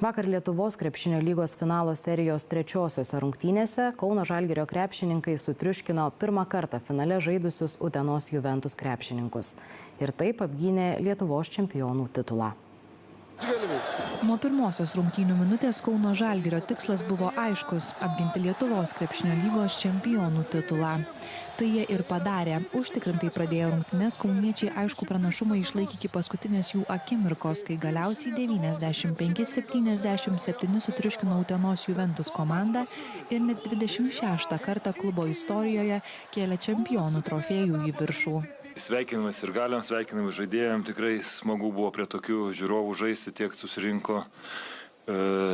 Vakar Lietuvos krepšinio lygos finalo serijos trečiosiose rungtynėse Kauno Žalgirio krepšininkai sutriuškino pirmą kartą finale žaidusius Utenos Juventus krepšininkus ir taip apgynė Lietuvos čempionų titulą. Nuo pirmosios rungtynių minutės Kauno Žalgirio tikslas buvo aiškus – apginti Lietuvos krepšinio lygos čempionų titulą. Tai jie ir padarė. Užtikrintai pradėjo rungtynes, kauniečiai aišku pranašumą išlaikė iki paskutinės jų akimirkos, kai galiausiai 95-77 sutriuškino Utenos Juventus komandą ir net 26 kartą klubo istorijoje kėlė čempionų trofėjų į viršų. Sveikinimas ir galiam, sveikinimus žaidėjam, tikrai smagu buvo prie tokių žiūrovų žaisti, tiek susirinko.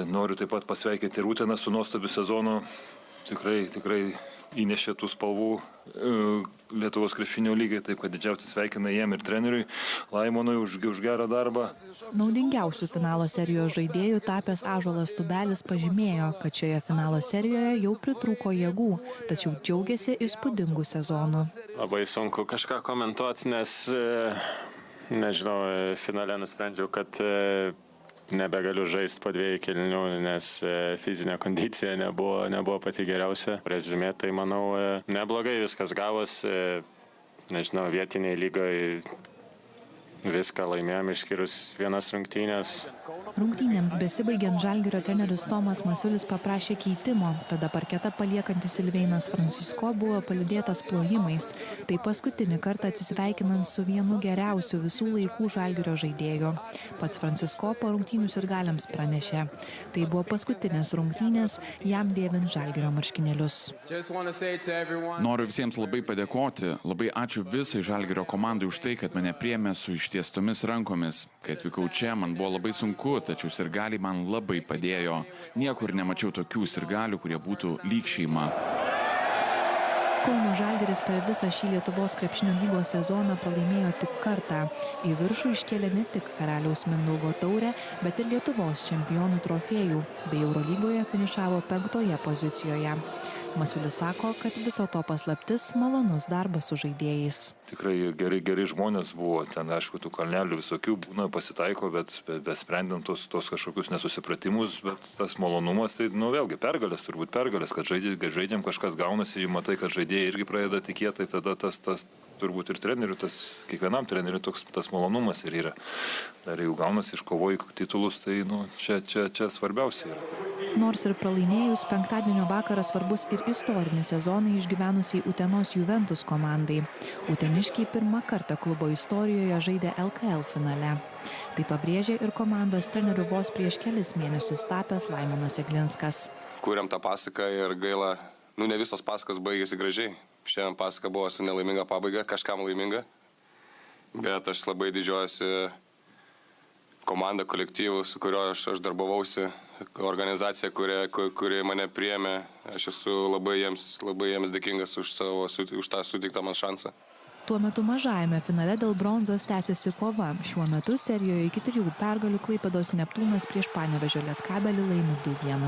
Noriu taip pat pasveikinti ir Uteną su nuostabiu sezonu, tikrai įnešė tų spalvų Lietuvos krepšinio lygai, taip kad didžiausi sveikina jiem ir treneriui Laimonui už gerą darbą. Naudingiausių finalo serijos žaidėjų tapęs Ąžuolas Tubelis pažymėjo, kad šioje finalo serijoje jau pritrūko jėgų, tačiau džiaugiasi įspūdingų sezonų. Labai sunku kažką komentuoti, nes, nežinau, finale nusprendžiau, kad nebegaliu žaisti po 2 kėlinių, nes fizinė kondicija nebuvo pati geriausia. Reziumė, tai manau, neblogai viskas gavosi, nežinau, vietiniai lygoje viską laimėjom išskyrus vienas rungtynės. Rungtynėms besibaigiant Žalgirio treneris Tomas Masiulis paprašė keitimo, tada parketą paliekantis Silveinas Francisko buvo palydėtas plojimais. Tai paskutinį kartą atsisveikinant su vienu geriausių visų laikų Žalgirio žaidėjų. Pats Francisko po rungtynių sirgaliams pranešė. Tai buvo paskutinės rungtynės, jam dėvint Žalgirio marškinėlius. Noriu visiems labai padėkoti, labai ačiū visai Žalgirio komandai už tai, kad mane priėmė su ištiestomis rankomis. Kai atvykau čia, man buvo labai sunku, tačiau sirgaliai man labai padėjo. Niekur nemačiau tokių sirgalių, kurie būtų lyg šeima. Kauno Žalgiris per visą šį Lietuvos krepšinio lygos sezoną pralaimėjo tik kartą. Į viršų iškėlė ne tik Karaliaus Mindaugo taurę, bet ir Lietuvos čempionų trofėjų, bei Eurolygoje finišavo 5. pozicijoje. Masiulis sako, kad viso to paslaptis malonus darbas su žaidėjais. Tikrai geri žmonės buvo, ten aišku, tų kalnelių visokių būna, pasitaiko, bet sprendant tos kažkokius nesusipratimus, bet tas malonumas, tai vėlgi pergalės, turbūt pergalės, kad žaidžiam kažkas gaunasi, matai, kad žaidėjai irgi pradeda tikėti, tai tada tas turbūt ir trenerių, kiekvienam treneriui tas malonumas ir yra. Dar jeigu gaunasi iškovoji titulus, tai čia svarbiausia yra. Nors ir pralaimėjus, penktadienio vakaras svarbus ir istorinį sezoną išgyvenusiai Utenos Juventus komandai. Uteniškiai pirmą kartą klubo istorijoje žaidė LKL finale. Tai pabrėžė ir komandos trenerių vos prieš kelis mėnesius tapęs Laimonas Eglinskas. Kūrėm tą pasaką ir gaila, ne visos pasakos baigėsi gražiai. Šiandien pasaka buvo su nelaiminga pabaiga, kažkam laiminga. Bet aš labai didžiuojuosi komanda, kolektyvų, su kurio aš darbavausi, organizacija, kuri mane priėmė. Aš esu labai jiems dėkingas už tą suteiktą man šansą. Tuo metu mažajame finale dėl bronzos tęsiasi kova. Šiuo metu serijoje iki 3 pergalių Klaipėdos Neptūnas prieš Panevėžio Lietkabelį laimi 2-1.